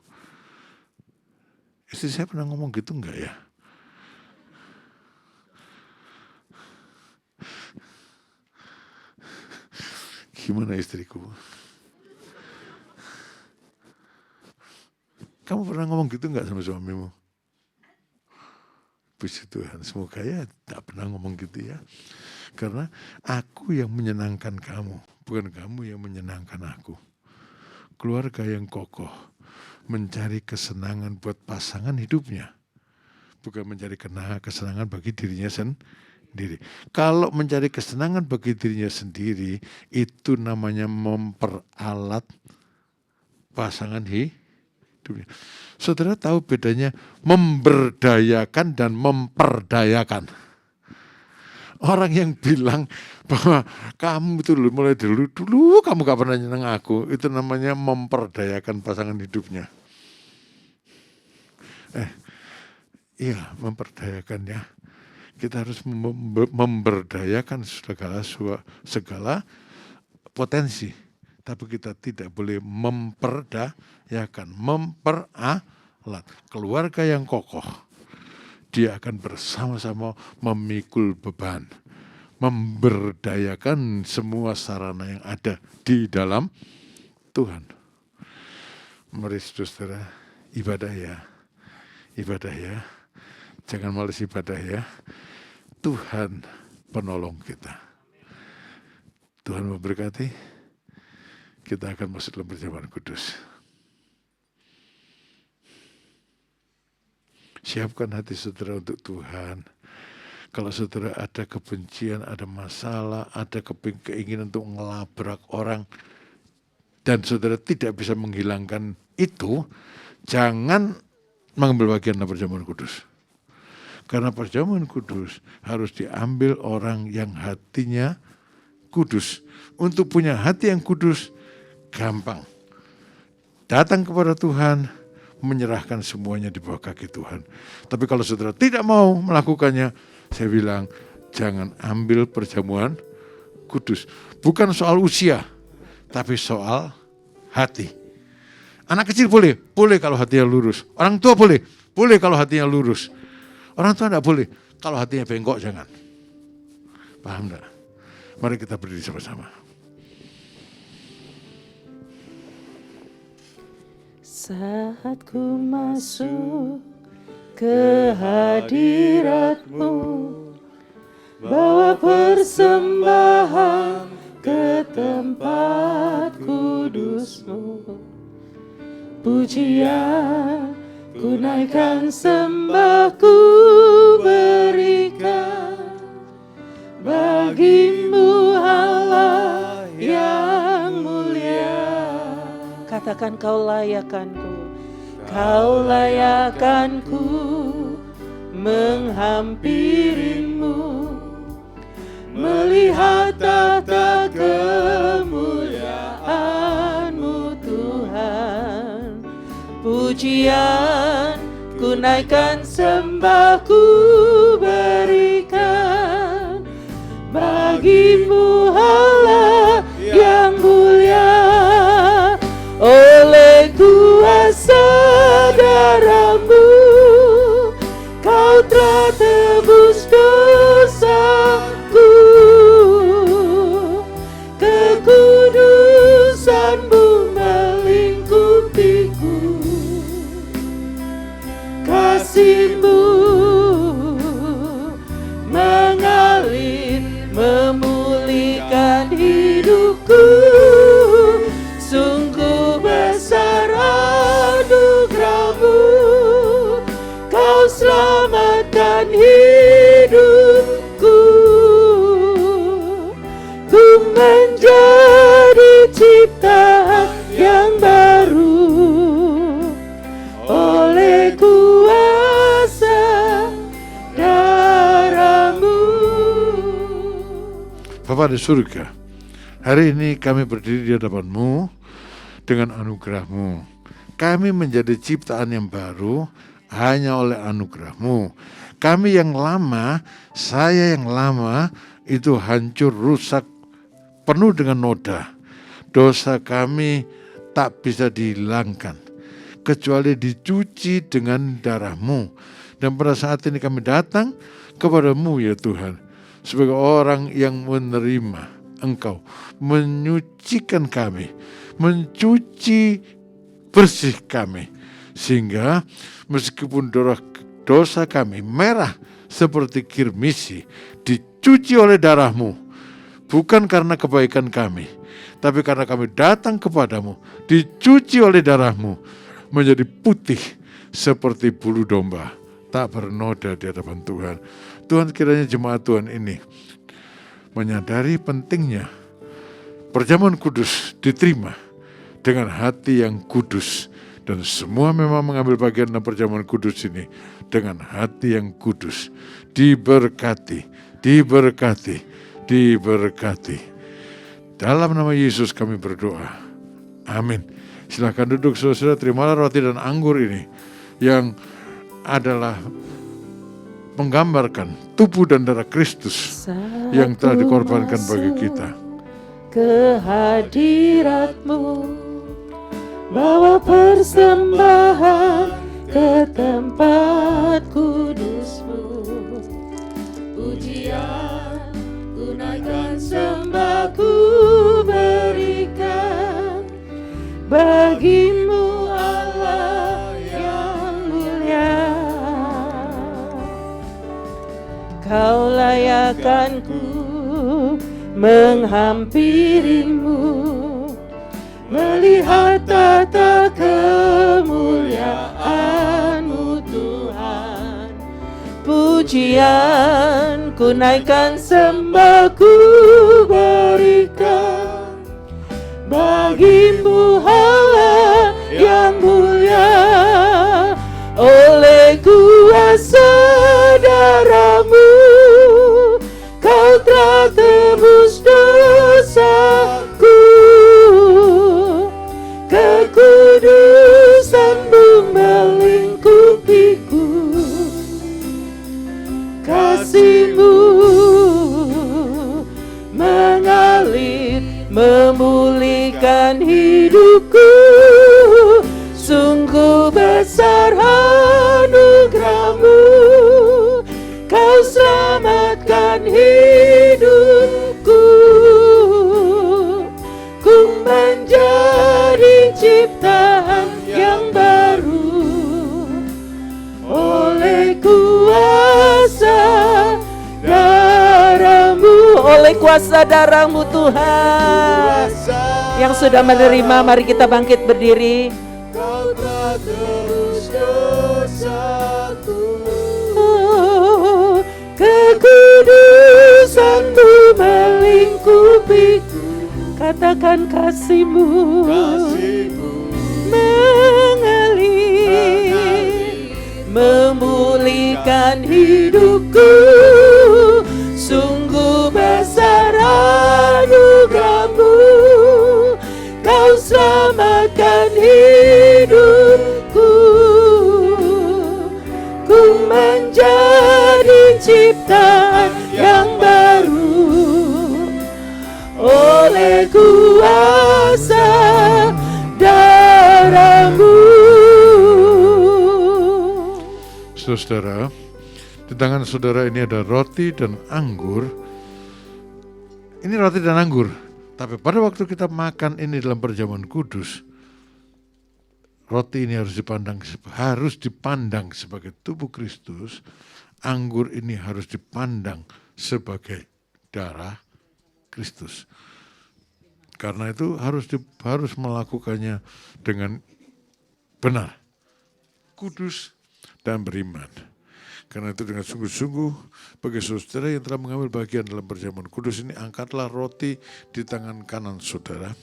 Istri saya pernah ngomong gitu enggak ya? Gimana istriku? Kamu pernah ngomong gitu enggak sama suamimu? Puji Tuhan, semoga ya tak pernah ngomong gitu ya. Karena aku yang menyenangkan kamu, bukan kamu yang menyenangkan aku. Keluarga yang kokoh, mencari kesenangan buat pasangan hidupnya, bukan mencari kesenangan bagi dirinya sendiri. Kalau mencari kesenangan bagi dirinya sendiri, itu namanya memperalat pasangan hidupnya. Saudara tahu bedanya memberdayakan dan memperdayakan. Orang yang bilang bahwa kamu itu mulai dulu kamu gak pernah nyeneng aku, itu namanya memperdayakan pasangan hidupnya. Iya, memperdayakan ya. Kita harus memberdayakan segala potensi. Tapi kita tidak boleh memperdayakan, memperalat. Keluarga yang kokoh, dia akan bersama-sama memikul beban, memberdayakan semua sarana yang ada di dalam Tuhan. Mari saudara, ibadah ya. Jangan malas ibadah ya. Tuhan penolong kita. Tuhan memberkati. Kita akan masuk dalam perjamuan kudus. Siapkan hati saudara untuk Tuhan. Kalau saudara ada kebencian, ada masalah, ada keinginan untuk ngelabrak orang, dan saudara tidak bisa menghilangkan itu, jangan mengambil bagian dalam perjamuan kudus. Karena perjamuan kudus harus diambil orang yang hatinya kudus. Untuk punya hati yang kudus, gampang. Datang kepada Tuhan, menyerahkan semuanya di bawah kaki Tuhan. Tapi kalau saudara tidak mau melakukannya, saya bilang, jangan ambil perjamuan kudus. Bukan soal usia, tapi soal hati. Anak kecil boleh kalau hatinya lurus. Orang tua boleh kalau hatinya lurus. Orang tua tidak boleh, kalau hatinya bengkok jangan. Paham tidak? Mari kita berdiri sama-sama. Saat ku masuk ke hadirat-Mu, bawa persembahan ke tempat kudus-Mu. Pujian ku naikkan, sembah ku berikan bagi-Mu Allah yang mulia. Katakan, Kau layakanku, Kau layakanku menghampirimu, melihat tata kemuliaan-Mu Tuhan. Pujian ku naikkan, sembah ku berikan bagi-Mu Allah yang mulia. Oleh kuasa darah-Mu, Kau telah tebus dosaku. Kekudusan-Mu melingkupiku, kasih-Mu mengalir memulihkan hidupku. Sungguh besar anugerah-Mu, Kau selamatkan hidupku. Ku menjadi ciptaan yang baru oleh kuasa darah-Mu. Bapa di surga, hari ini kami berdiri di hadapan-Mu dengan anugerah-Mu. Kami menjadi ciptaan yang baru hanya oleh anugerah-Mu. Kami yang lama, saya yang lama, itu hancur, rusak, penuh dengan noda. Dosa kami tak bisa dihilangkan kecuali dicuci dengan darah-Mu. Dan pada saat ini kami datang kepada-Mu ya Tuhan, sebagai orang yang menerima Engkau menyucikan kami, mencuci bersih kami, sehingga meskipun dosa kami merah seperti kirmisi, dicuci oleh darah-Mu, bukan karena kebaikan kami, tapi karena kami datang kepadamu, dicuci oleh darah-Mu, menjadi putih seperti bulu domba, tak bernoda di hadapan Tuhan. Tuhan, kiranya jemaat Tuhan ini menyadari pentingnya perjamuan kudus diterima dengan hati yang kudus. Dan semua memang mengambil bagian dalam perjamuan kudus ini dengan hati yang kudus. Diberkati, diberkati, diberkati. Dalam nama Yesus kami berdoa. Amin. Silakan duduk saudara, terimalah roti dan anggur ini yang adalah menggambarkan tubuh dan darah Kristus yang telah dikorbankan bagi kita. Ke hadirat-Mu, bawa persembahan ke tempat kudus-Mu. Pujian ku naikkan, sembah ku berikan bagi-Mu Allah yang mulia. Kau layakkan ku menghampiri-Mu, melihat tata kemuliaan-Mu Tuhan. Pujian ku naikkan, sembah ku berikan bagi-Mu Allah yang mulia. Oleh kuasa darah-Mu Kau telah tebus dosaku, kekudusan-Mu melingkupiku, kasih-Mu mengalir memulihkan hidupku. Sungguh besar anugerah-Mu, Kau selamatkan hidupku. Ku menjadi ciptaan yang baru oleh kuasa darah-Mu. Oleh kuasa darah-Mu Tuhan, yang sudah menerima, mari kita bangkit berdiri. Kau telah tebus dosaku, kekudusan-Mu melingkupiku. Katakan kasih-Mu mengalir memulihkan hidupku. Sungguh besar anugerah-Mu, Kau selamatkan hidupku. Ku menjadi ciptaan yang baru oleh kuasa darah-Mu. Saudara, di tangan saudara ini ada roti dan anggur. Ini roti dan anggur, tapi pada waktu kita makan ini dalam perjamuan kudus, roti ini harus dipandang sebagai tubuh Kristus, anggur ini harus dipandang sebagai darah Kristus. Karena itu harus melakukannya dengan benar, kudus dan beriman. Karena itu dengan sungguh-sungguh bagi saudara yang telah mengambil bagian dalam perjamuan kudus ini, angkatlah roti di tangan kanan saudara.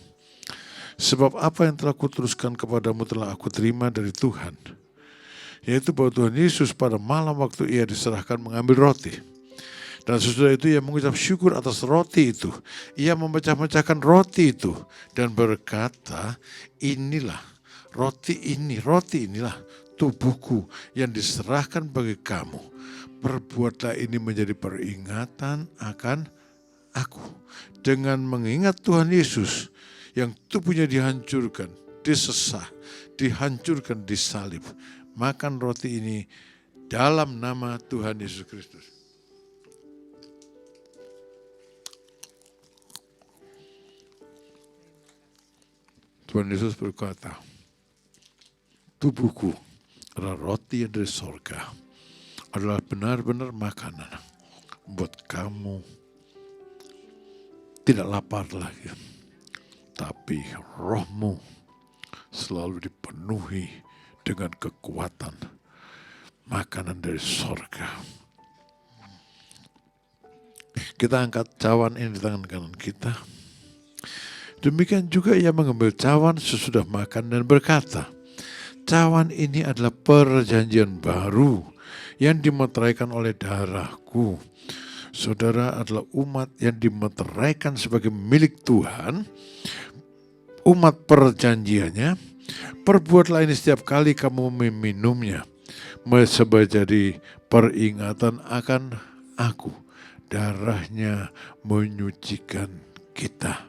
Sebab apa yang telah kuteruskan kepadamu telah aku terima dari Tuhan, yaitu bahwa Tuhan Yesus pada malam waktu ia diserahkan mengambil roti. Dan sesudah itu ia mengucap syukur atas roti itu. Ia memecah-mecahkan roti itu dan berkata, inilah roti inilah tubuhku yang diserahkan bagi kamu. Perbuatlah ini menjadi peringatan akan aku dengan mengingat Tuhan Yesus yang tubuhnya dihancurkan, disesah, dihancurkan, disalib. Makan roti ini dalam nama Tuhan Yesus Kristus. Tuhan Yesus berkata, tubuhku adalah roti yang dari sorga, adalah benar-benar makanan buat kamu tidak lapar lagi, tapi rohmu selalu dipenuhi dengan kekuatan makanan dari sorga. Kita angkat cawan ini di tangan kanan kita. Demikian juga ia mengambil cawan sesudah makan dan berkata, cawan ini adalah perjanjian baru yang dimeteraikan oleh darahku. Saudara adalah umat yang dimeteraikan sebagai milik Tuhan, umat perjanjiannya. Perbuatlah ini setiap kali kamu meminumnya, sebagai jadi peringatan akan aku. Darahnya menyucikan kita.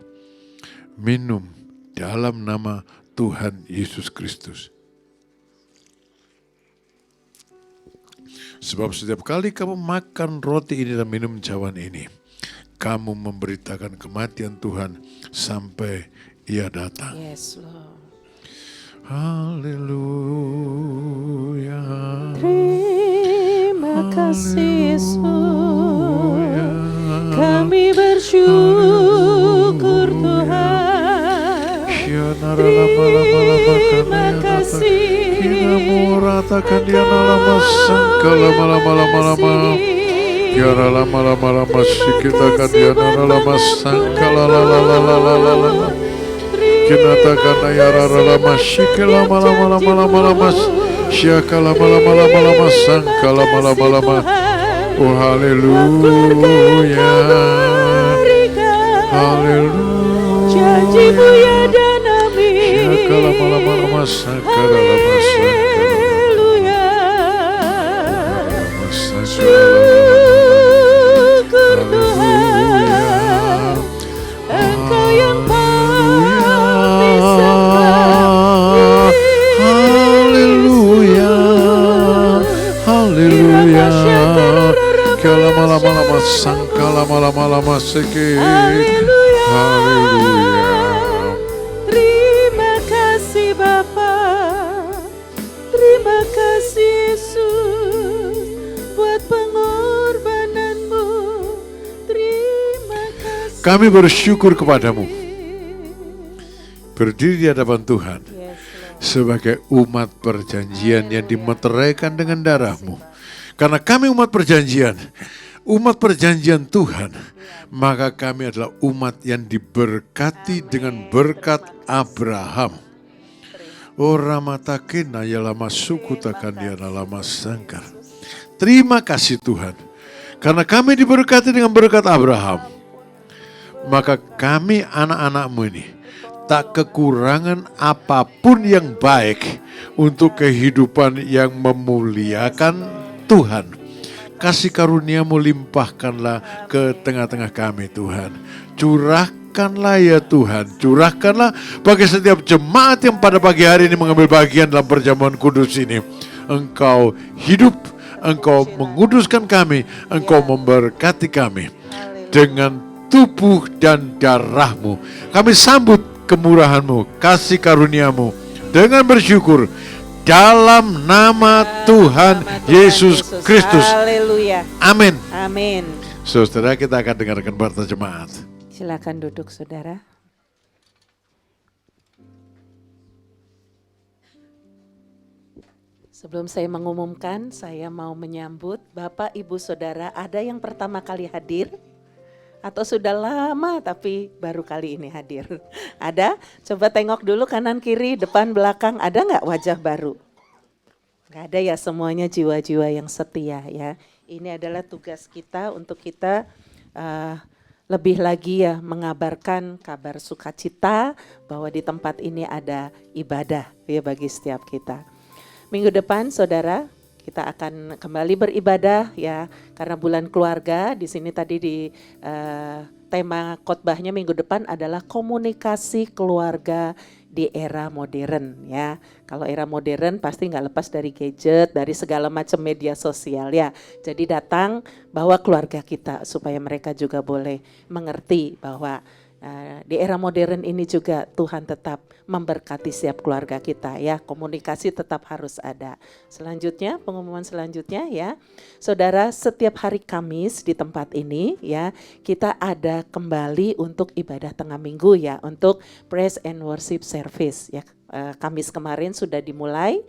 Minum dalam nama Tuhan Yesus Kristus. Sebab setiap kali kamu makan roti ini dan minum cawan ini, kamu memberitakan kematian Tuhan sampai Ia datang. Yes, Lord. Haleluya. Terima kasih Yesus. Kami bersyukur Tuhan. Terima kasih. Kita muratakan dia lama sangkala lama-lama. Yara lama-lama kita kan dia lama sangkala la. Kinatakan yara lama shikala lama-lama. Syakala lama-lama sangkala lama. Oh haleluya. Haleluya. Janji-Mu ya dan amin. Syakala lama-lama sangkala lama. Syukur Tuhan, Engkau yang paling disembah. Haleluya, haleluya. Kala lama-lama sangka lama-lama sekit. Haleluya. Terima kasih Bapa, terima kasih Yesus buat pengorbanan-Mu. Terima kasih. Kami bersyukur kepadamu, berdiri di hadapan Tuhan sebagai umat perjanjian yang dimeteraikan dengan darah-Mu. Karena kami umat perjanjian Tuhan, maka kami adalah umat yang diberkati dengan berkat Abraham. Oh ramatakena ya lama suku takkan dia lama sangkar. Terima kasih Tuhan, karena kami diberkati dengan berkat Abraham, maka kami anak-anak-Mu ini tak kekurangan apapun yang baik untuk kehidupan yang memuliakan Tuhan. Kasih karunia-Mu limpahkanlah ke tengah-tengah kami Tuhan. Curahkanlah ya Tuhan, curahkanlah bagi setiap jemaat yang pada pagi hari ini mengambil bagian dalam perjamuan kudus ini. Engkau hidup, Engkau menguduskan kami, Engkau memberkati kami dengan tubuh dan darah-Mu. Kami sambut kemurahan-Mu, kasih karunia-Mu dengan bersyukur dalam nama Tuhan Yesus Kristus. Haleluya. Amin. Amin. Saudara, kita akan dengarkan warta jemaat. Silakan duduk saudara. Sebelum saya mengumumkan, saya mau menyambut Bapak, Ibu, Saudara. Ada yang pertama kali hadir? Atau sudah lama tapi baru kali ini hadir? Ada? Coba tengok dulu kanan kiri, depan belakang. Ada nggak wajah baru? Nggak ada ya, semuanya jiwa-jiwa yang setia ya. Ini adalah tugas kita untuk kita lebih lagi ya mengabarkan kabar sukacita bahwa di tempat ini ada ibadah ya bagi setiap kita. Minggu depan saudara, kita akan kembali beribadah ya, karena bulan keluarga di sini tadi tema khotbahnya minggu depan adalah komunikasi keluarga di era modern ya. Kalau era modern pasti nggak lepas dari gadget, dari segala macam media sosial ya. Jadi datang bawa keluarga kita supaya mereka juga boleh mengerti bahwa di era modern ini juga Tuhan tetap memberkati setiap keluarga kita ya. Komunikasi tetap harus ada. Selanjutnya, pengumuman selanjutnya ya. Saudara, setiap hari Kamis di tempat ini ya, kita ada kembali untuk ibadah tengah minggu ya, untuk praise and worship service ya. Kamis kemarin sudah dimulai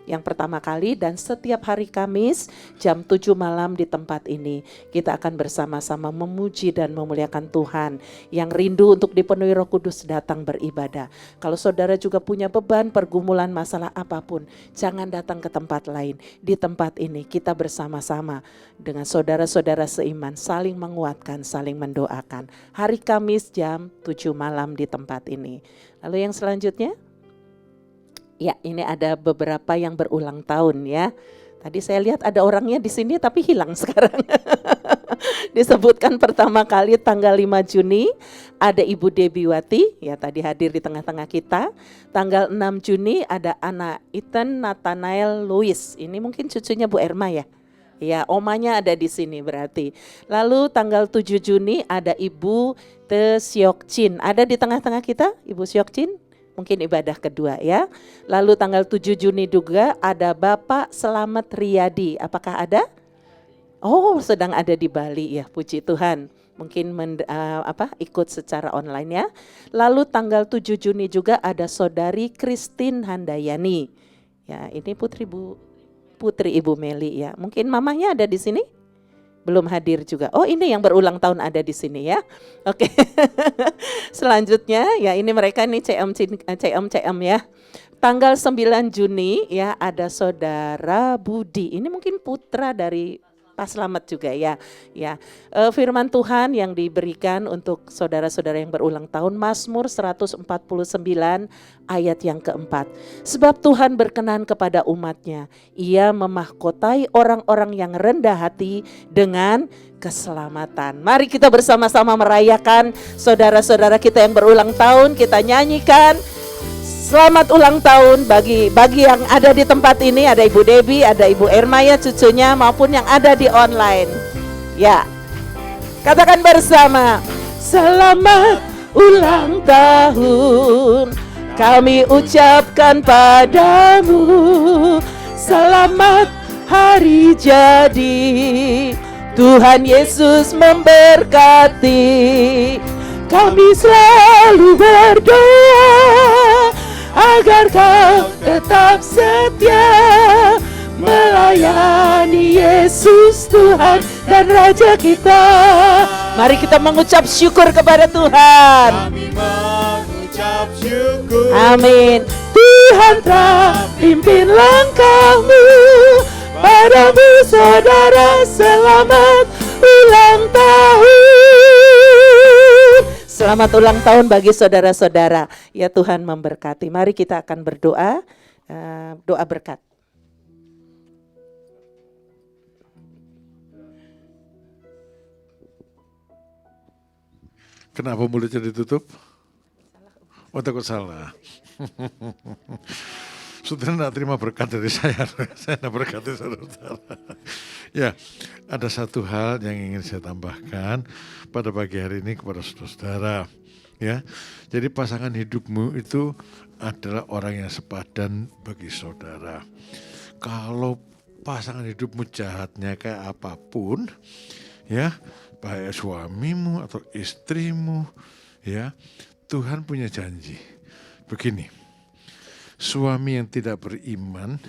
yang pertama kali, dan setiap hari Kamis jam 7 malam di tempat ini kita akan bersama-sama memuji dan memuliakan Tuhan. Yang rindu untuk dipenuhi Roh Kudus datang beribadah. Kalau saudara juga punya beban, pergumulan, masalah apapun, jangan datang ke tempat lain. Di tempat ini kita bersama-sama dengan saudara-saudara seiman saling menguatkan, saling mendoakan. Hari Kamis jam 7 malam di tempat ini. Lalu yang selanjutnya, ya, ini ada beberapa yang berulang tahun ya. Tadi saya lihat ada orangnya di sini tapi hilang sekarang. Disebutkan pertama kali tanggal 5 Juni ada Ibu Debiwati ya, tadi hadir di tengah-tengah kita. Tanggal 6 Juni ada anak Ethan Nathanael Louis. Ini mungkin cucunya Bu Erma ya. Ya, omanya ada di sini berarti. Lalu tanggal 7 Juni ada Ibu Te Siok Chin. Ada di tengah-tengah kita Ibu Siok Chin? Mungkin ibadah kedua ya. Lalu tanggal 7 Juni juga ada Bapak Selamat Riyadi. Apakah ada? Oh, sedang ada di Bali ya, puji Tuhan. Mungkin ikut secara online ya. Lalu tanggal 7 Juni juga ada Saudari Christine Handayani. Ya, ini putri Ibu Meli ya. Mungkin mamanya ada di sini? Belum hadir juga. Oh, ini yang berulang tahun ada di sini ya. Oke. Selanjutnya ya, ini mereka nih CM ya. Tanggal 9 Juni ya ada Saudara Budi. Ini mungkin putra dari Pak Slamet juga ya. Ya, firman Tuhan yang diberikan untuk saudara-saudara yang berulang tahun, Mazmur 149 ayat yang keempat. Sebab Tuhan berkenan kepada umatnya, Ia memahkotai orang-orang yang rendah hati dengan keselamatan. Mari kita bersama-sama merayakan saudara-saudara kita yang berulang tahun. Kita nyanyikan selamat ulang tahun bagi yang ada di tempat ini. Ada Ibu Debi, ada Ibu Ermaya cucunya, maupun yang ada di online. Ya, katakan bersama, selamat ulang tahun kami ucapkan padamu. Selamat hari jadi, Tuhan Yesus memberkati. Kami selalu berdoa agar kau tetap setia melayani Yesus Tuhan dan Raja kita. Mari kita mengucap syukur kepada Tuhan. Kami mengucap syukur. Amin. Tuhan telah pimpin langkahmu, padamu saudara selamat ulang tahun. Selamat ulang tahun bagi saudara-saudara. Ya, Tuhan memberkati. Mari kita akan berdoa, doa berkat. Kenapa mulutnya ditutup? Oh, takut salah. Saudara tidak terima berkat dari saya tidak berkati saudara. Ya, ada satu hal yang ingin saya tambahkan pada pagi hari ini kepada saudara. Ya, jadi pasangan hidupmu itu adalah orang yang sepadan bagi saudara. Kalau pasangan hidupmu jahatnya kayak apapun, ya, baik suamimu atau istrimu, ya, Tuhan punya janji. Begini, suami yang tidak beriman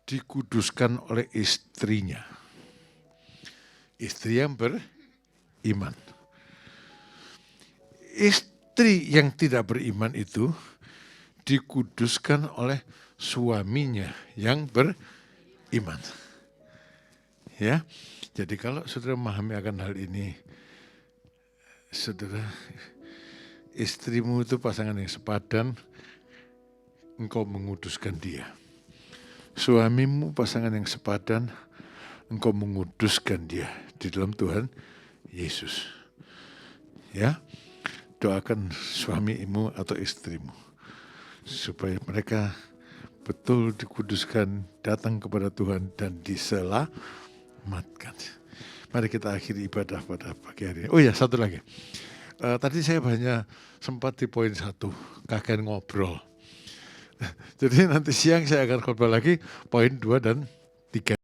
dikuduskan oleh istrinya. Istri yang beriman. Istri yang tidak beriman itu dikuduskan oleh suaminya yang beriman. Ya, jadi kalau saudara memahami akan hal ini, saudara, istrimu itu pasangan yang sepadan, engkau menguduskan dia. Suamimu pasangan yang sepadan, engkau menguduskan dia di dalam Tuhan Yesus. ya. Doakan suamimu atau istrimu supaya mereka betul dikuduskan, datang kepada Tuhan dan diselamatkan. Mari kita akhiri ibadah pada pagi hari ini. Oh ya, satu lagi. Tadi saya banyak sempat di poin 1, kakek ngobrol. Jadi nanti siang saya akan khotbah lagi poin 2 dan 3.